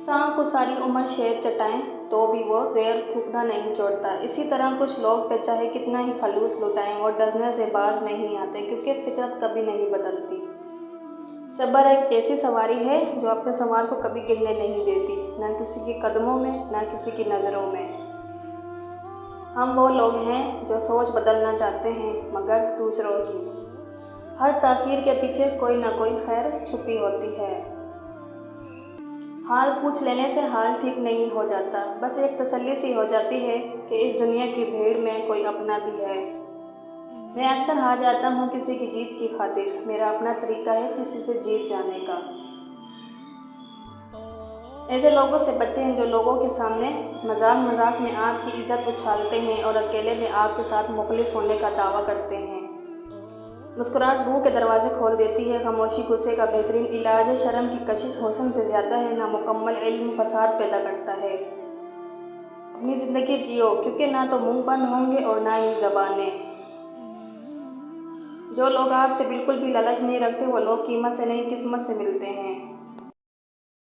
सांप को सारी उम्र शहद चटाएं तो भी वो जहर थूकना नहीं छोड़ता। इसी तरह कुछ लोग पे चाहे कितना ही खलूस लुटाएं वो डरने से बाज नहीं आते, क्योंकि फितरत कभी नहीं बदलती। सब्र एक ऐसी सवारी है जो अपने सवार को कभी गिरने नहीं देती, ना किसी के कदमों में ना किसी की नज़रों में। हम वो लोग हैं जो सोच बदलना चाहते हैं मगर दूसरों की। हर ताख़ीर के पीछे कोई ना कोई खैर छुपी होती है। हाल पूछ लेने से हाल ठीक नहीं हो जाता, बस एक तसल्ली सी हो जाती है कि इस दुनिया की भीड़ में कोई अपना भी है। मैं अक्सर हार जाता हूँ किसी की जीत की खातिर, मेरा अपना तरीका है किसी से जीत जाने का। ऐसे लोगों से बचें जो लोगों के सामने मजाक मजाक में आपकी इज्जत उछालते हैं और अकेले में आपके साथ मुखलिस होने का दावा करते हैं। मुस्कुराहट रूह के दरवाजे खोल देती है, खामोशी गुस्से का बेहतरीन इलाज है, शर्म की कशिश हुस्न से ज़्यादा है, नामुकम्मल इल्म फसाद पैदा करता है। अपनी ज़िंदगी जियो, क्योंकि ना तो मुंह बंद होंगे और ना ही ज़बानें। जो लोग आपसे बिल्कुल भी लालच नहीं रखते वो लोग कीमत से नहीं किस्मत से मिलते हैं।